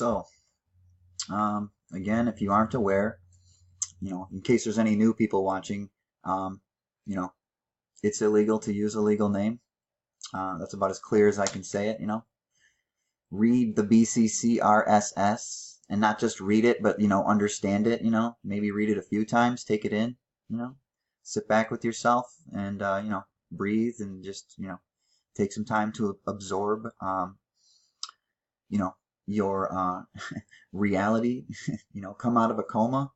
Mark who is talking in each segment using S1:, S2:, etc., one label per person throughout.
S1: So, again, if you aren't aware, in case there's any new people watching, you know, it's illegal to use a legal name. That's about as clear as I can say it, Read the BCCRSS and not just read it, but, understand it, maybe read it a few times, take it in, sit back with yourself and, breathe and just, take some time to absorb, your reality, come out of a coma.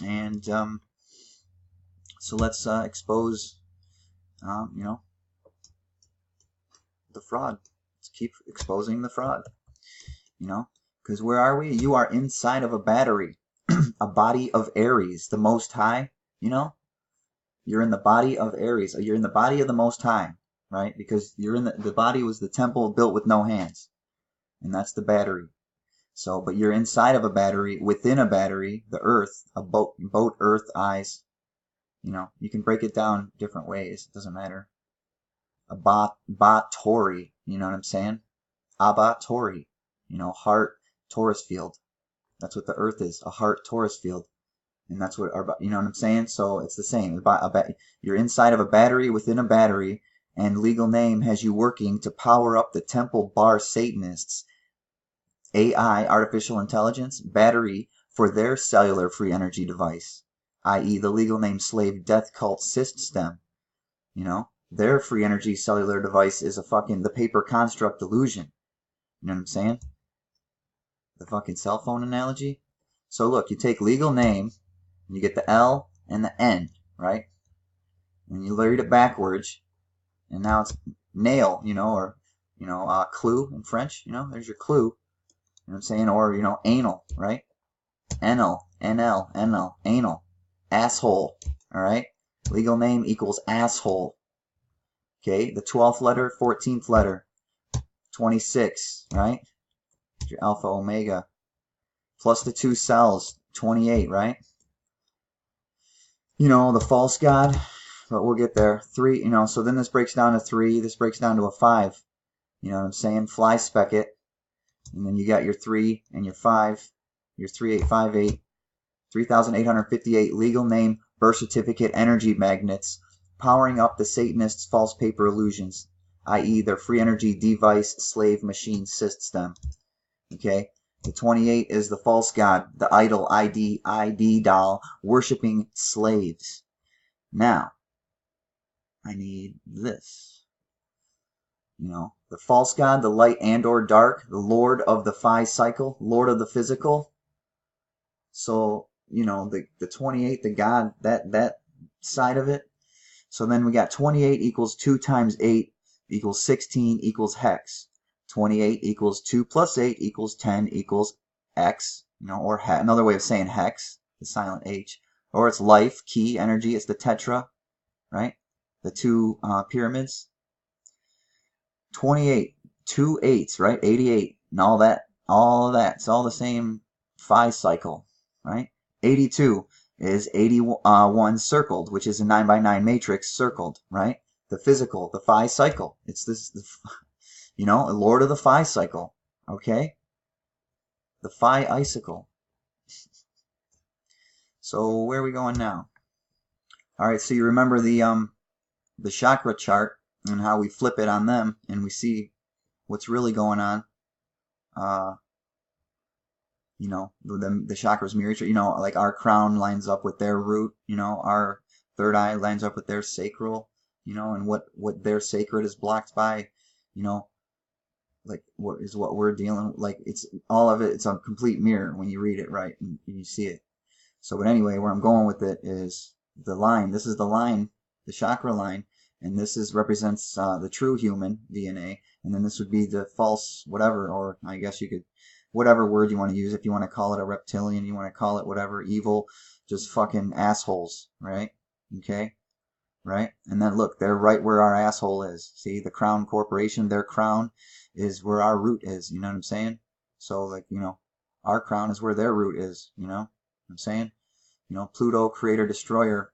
S1: And so let's expose, the fraud. Let's keep exposing the fraud, because where are we? You are inside of a battery, a body of Aries, the Most High, You're in the body of Aries. You're in the body of the Most High, right? Because you're in the body was the temple built with no hands, and that's the battery. So, but you're inside of a battery, within a battery, the earth, a boat, earth, eyes. You can break it down different ways. It doesn't matter. A Tori, you know what I'm saying? Abba Tori, heart, Taurus field. That's what the earth is, a heart, Taurus field. And that's what you know what I'm saying? So it's the same. You're inside of a battery within a battery, and legal name has you working to power up the temple bar Satanists, AI, artificial intelligence, battery for their cellular free energy device, i.e. the legal name slave death cult system. Their free energy cellular device is the paper construct illusion. You know what I'm saying? The fucking cell phone analogy. So look, you take legal name, and you get the L and the N, right? And you read it backwards, and now it's nail, or, clue in French, there's your clue. You know what I'm saying? Or, anal, right? NL, NL, NL, anal. Asshole, all right? Legal name equals asshole. Okay, the 12th letter, 14th letter, 26, right? Your alpha, omega. Plus the two cells, 28, right? The false god, but we'll get there. 3, so then this breaks down to 3, this breaks down to a 5. You know what I'm saying? Fly speck it. And then you got your 3 and your 5, your 3858, 3,858 legal name, birth certificate, energy magnets, powering up the Satanists' false paper illusions, i.e. their free energy device slave machine system. Okay? The 28 is the false god, the idol, ID doll, worshipping slaves. Now, I need this. The false god, the light and or dark, the lord of the phi cycle, lord of the physical. So, the 28, the god, that side of it. So then we got 28 equals 2 times 8 equals 16 equals hex. 28 equals 2 plus 8 equals 10 equals X, or another way of saying hex, the silent H. Or it's life, key, energy, it's the tetra, right? The two pyramids. 28, 2 8s, right? 88, and all of that. It's all the same phi cycle, right? 82 is 81 circled, which is a 9 by 9 matrix circled, right? The physical, the phi cycle. It's this, Lord of the phi cycle, okay? The phi icicle. So where are we going now? All right, so you remember the chakra chart and how we flip it on them and we see what's really going on. The chakras mirror each other. Like our crown lines up with their root. Our third eye lines up with their sacral. And what their sacred is blocked by. Like what is what we're dealing with. Like it's all of it. It's a complete mirror when you read it right and you see it. So, but anyway, where I'm going with it is the line. This is the line, the chakra line. And this represents the true human DNA, and then this would be the false whatever, or I guess you could, whatever word you want to use, if you want to call it a reptilian, you want to call it whatever, evil, just fucking assholes, right? Okay? Right? And then look, they're right where our asshole is. See, the Crown Corporation, their crown is where our root is, you know what I'm saying? So, like, our crown is where their root is, you know what I'm saying? Pluto, creator, destroyer,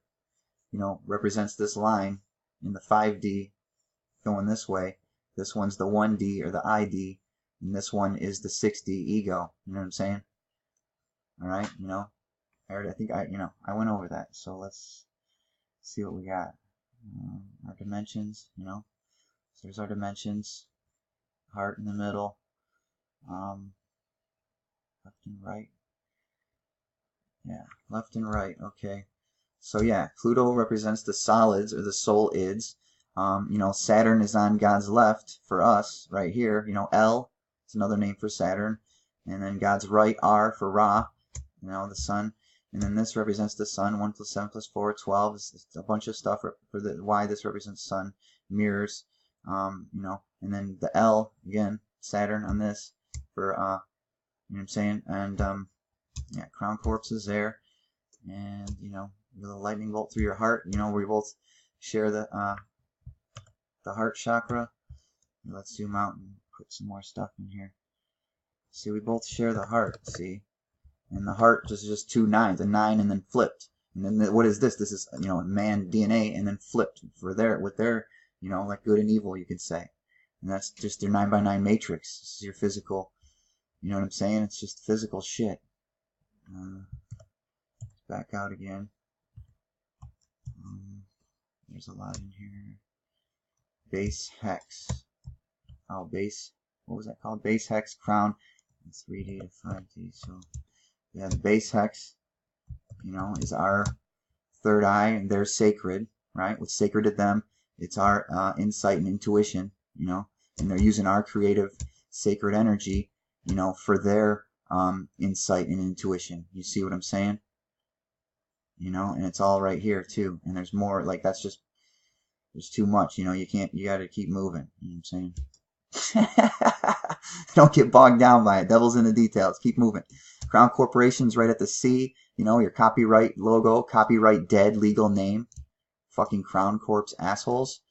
S1: represents this line in the 5D going this way. This one's the 1D or the ID. And this one is the 60 ego. You know what I'm saying? All right, you know, I think I went over that. So let's see what we got. Our dimensions, you know. So there's our dimensions. Heart in the middle. Left and right. Yeah, left and right. Okay. So yeah, Pluto represents the solids or the soul ids. You know, Saturn is on God's left for us right here. You know, L is another name for Saturn. And then God's right, R for Ra, you know, the sun. And then this represents the sun. 1 plus 7 plus 4, 12. It's a bunch of stuff for the why this represents sun. Mirrors, you know. And then the L, again, Saturn on this for, you know what I'm saying? And, yeah, crown corpse is there. And, you know, with a lightning bolt through your heart, you know, we both share the heart chakra. Let's zoom out and put some more stuff in here. See, we both share the heart, see? And the heart is just 2 9s, a 9 and then flipped. And then what is this? This is, you know, man DNA and then flipped for with their, you know, like good and evil, you could say. And that's just their 9 by 9 matrix. This is your physical, you know what I'm saying? It's just physical shit. Back out again. There's a lot in here. Base hex. Oh, base. What was that called? Base hex crown. 3D to 5D. So, yeah, the base hex, you know, is our third eye, and they're sacred, right? What's sacred to them, it's our insight and intuition, you know, and they're using our creative, sacred energy, you know, for their insight and intuition. You see what I'm saying? You know, and it's all right here too. And there's more, like, that's just, there's too much, you know, you gotta keep moving. You know what I'm saying? Don't get bogged down by it. Devil's in the details. Keep moving. Crown Corporation's right at the C. You know, your copyright logo, copyright dead, legal name. Fucking Crown Corps assholes.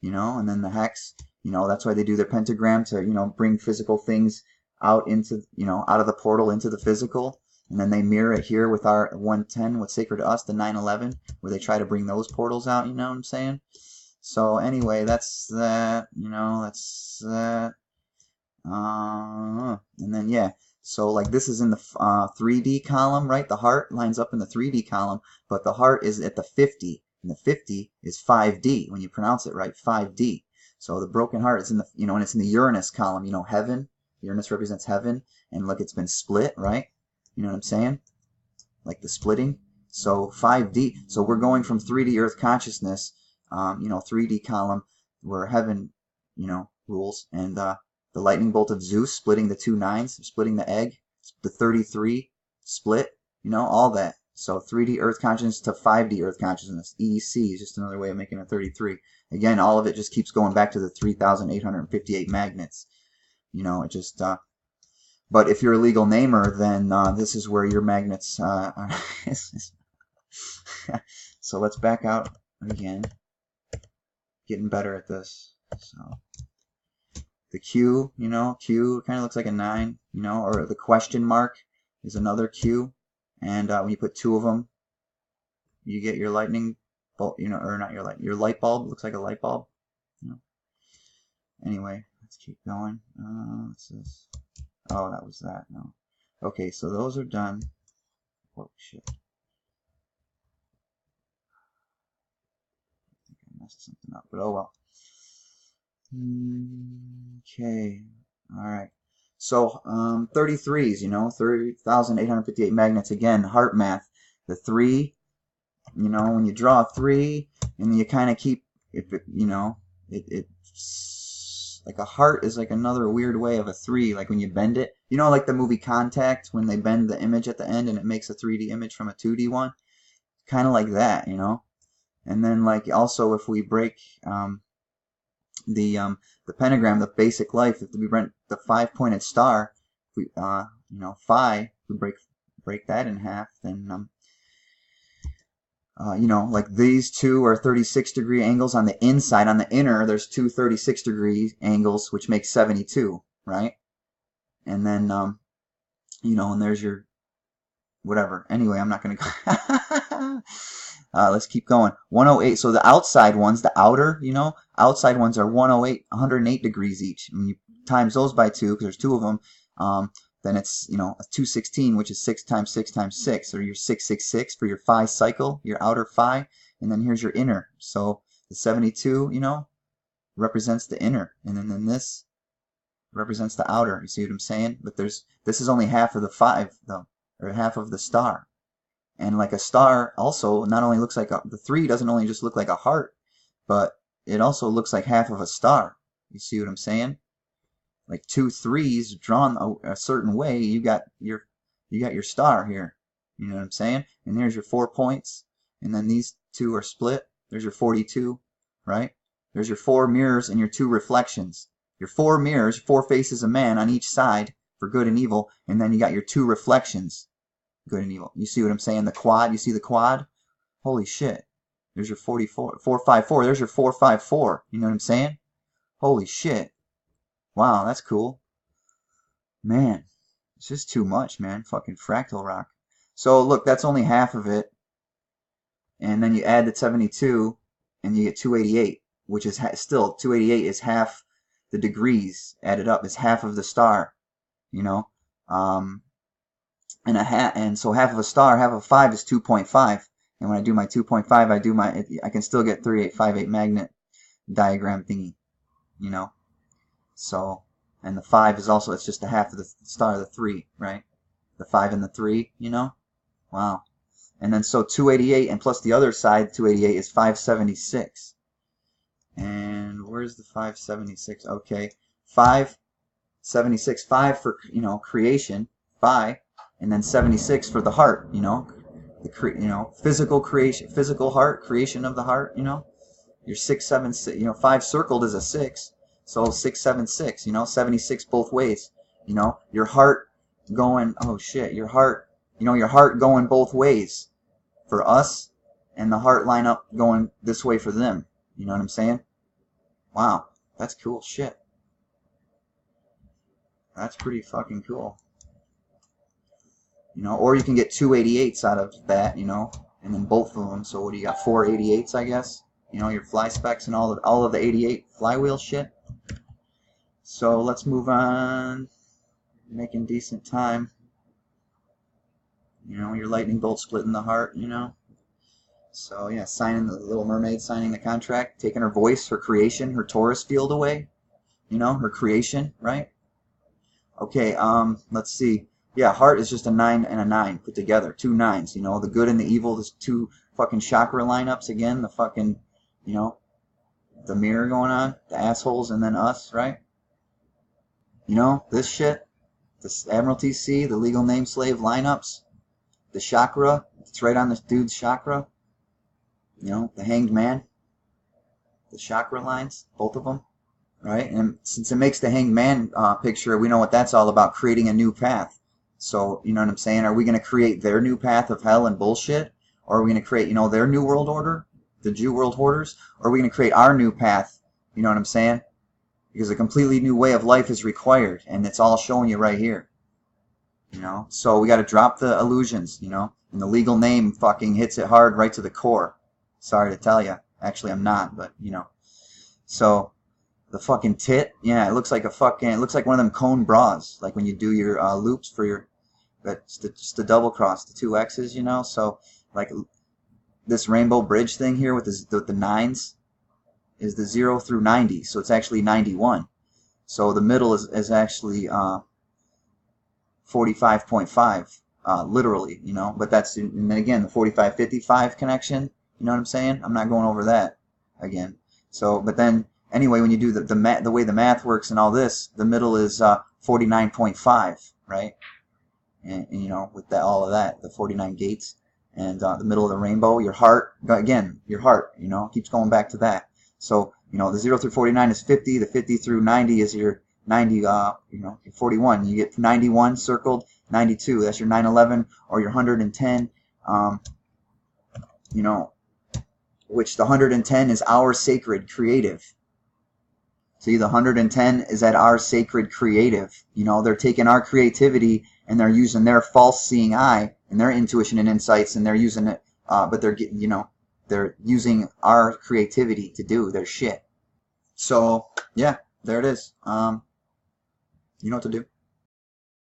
S1: You know, and then the hex. You know, that's why they do their pentagram to, you know, bring physical things out into, you know, out of the portal into the physical. And then they mirror it here with our 110, what's sacred to us, the 9/11, where they try to bring those portals out, you know what I'm saying? So anyway, that's that, you know, that's that. And then, yeah, so like this is in the 3D column, right? The heart lines up in the 3D column, but the heart is at the 50, and the 50 is 5D, when you pronounce it right, 5D. So the broken heart is in the, you know, and it's in the Uranus column, you know, heaven. Uranus represents heaven, and look, it's been split, right? You know what I'm saying? Like the splitting. So 5D. So we're going from 3D Earth consciousness, you know, 3D column where heaven, you know, rules, and the lightning bolt of Zeus splitting the 2 9s, splitting the egg, the 33 split, you know, all that. So 3D Earth consciousness to 5D Earth consciousness. EEC is just another way of making a 33. Again, all of it just keeps going back to the 3,858 magnets. You know, it just, but if you're a legal namer, then this is where your magnets are. So let's back out again. Getting better at this. So the Q, you know, Q kind of looks like a 9, you know, or the question mark is another Q. And when you put 2 of them, you get your lightning bulb, you know, or not your light bulb. Looks like a light bulb. You know. Anyway, let's keep going. What's this? Oh, that was that. No. Okay, so those are done. Oh, shit. I think I messed something up, but oh well. Okay. Alright. So, 33s, you know, 30,858 magnets. Again, heart math. The 3, you know, when you draw a 3, and you kind of keep, if it, you know, it's like a heart is like another weird way of a 3, like when you bend it. You know, like the movie Contact, when they bend the image at the end and it makes a 3D image from a 2D one? Kind of like that, you know? And then, like, also if we break, the pentagram, the basic life, if we break the 5-pointed star, if we, you know, phi, if we break that in half, then, you know, like these two are 36-degree angles on the inside. On the inner, there's 2 36-degree angles, which makes 72, right? And then, you know, and there's your, whatever. Anyway, I'm not going to go. Let's keep going. 108. So the outside ones, the outer, you know, outside ones are 108 degrees each. And you times those by 2, because there's 2 of them, then it's, a 216, which is 6 times 6 times 6, or your 666 for your phi cycle, your outer phi, and then here's your inner. So the 72, represents the inner, and then this represents the outer. You see what I'm saying? But this is only half of the 5, though, or half of the star. And like a star also not only looks like the 3 doesn't only just look like a heart, but it also looks like half of a star. You see what I'm saying? Like 2 3s drawn a certain way, you got your star here. You know what I'm saying? And here's your 4 points, and then these 2 are split. There's your 42, right? There's your 4 mirrors and your 2 reflections. Your 4 mirrors, 4 faces of man on each side for good and evil, and then you got your 2 reflections, good and evil. You see what I'm saying? The quad, you see the quad? Holy shit. There's your 44, 454. There's your 454. You know what I'm saying? Holy shit. Wow, that's cool. Man, it's just too much, man. Fucking fractal rock. So look, that's only half of it. And then you add the 72, and you get 288, which is still 288 is half the degrees added up. Is half of the star, and so half of a star, half of a 5 is 2.5. And when I do my 2.5, I can still get 3858 magnet diagram thingy, So, and the 5 is also, it's just a half of the star, the 3, right? The 5 and the 3, Wow. And then so 288 and plus the other side, 288 is 576. And where's the 576? Okay. 576, 5 for, creation, phi, and then 76 for the heart, physical creation, physical heart, creation of the heart, Your 676, 5 circled is a 6. So 676, 76 both ways. Your heart going, oh shit, your heart going both ways for us, and the heart line up going this way for them. You know what I'm saying? Wow, that's cool shit. That's pretty fucking cool. Or you can get 288s out of that, and then both of them. So what do you got? 488s, I guess. Your fly specs and all of the 88 flywheel shit. So let's move on. Making decent time. Your lightning bolt splitting the heart, So yeah, signing the Little Mermaid, signing the contract, taking her voice, her creation, her Taurus field away. Her creation, right? Okay, let's see. Yeah, heart is just a 9 and a 9 put together. 2 9s, the good and the evil. There's 2 fucking chakra lineups again. The fucking, the mirror going on, the assholes, and then us, right? This shit, the Admiralty C, the legal name slave lineups, the chakra, it's right on this dude's chakra. The hanged man, the chakra lines, both of them, right? And since it makes the hanged man picture, we know what that's all about, creating a new path. So, you know what I'm saying? Are we going to create their new path of hell and bullshit? Or are we going to create, their new world order, the Jew world hoarders? Or are we going to create our new path? You know what I'm saying? Because a completely new way of life is required, and it's all showing you right here. So we got to drop the illusions, and the legal name fucking hits it hard right to the core. Sorry to tell you. Actually, I'm not, but, So, the fucking tit, yeah, it looks like it looks like one of them cone bras, like when you do your loops for your, that's just the double cross, the 2 X's, So, like, this rainbow bridge thing here with the 9s is the 0 through 90, so it's actually 91. So the middle is actually 45.5, literally, But that's, and then again, the 45-55 connection, you know what I'm saying? I'm not going over that again. So, but then, anyway, when you do the way the math works and all this, the middle is 49.5, right? And with that, all of that, the 49 gates, and the middle of the rainbow, your heart, again, your heart, keeps going back to that. So, the 0 through 49 is 50, the 50 through 90 is your 90, your 41. You get 91 circled, 92, that's your 911, or your 110, which the 110 is our sacred creative. See, the 110 is at our sacred creative. They're taking our creativity and they're using their false seeing eye and their intuition and insights, and they're using it, but they're getting, they're using our creativity to do their shit. So, yeah, there it is. You know what to do.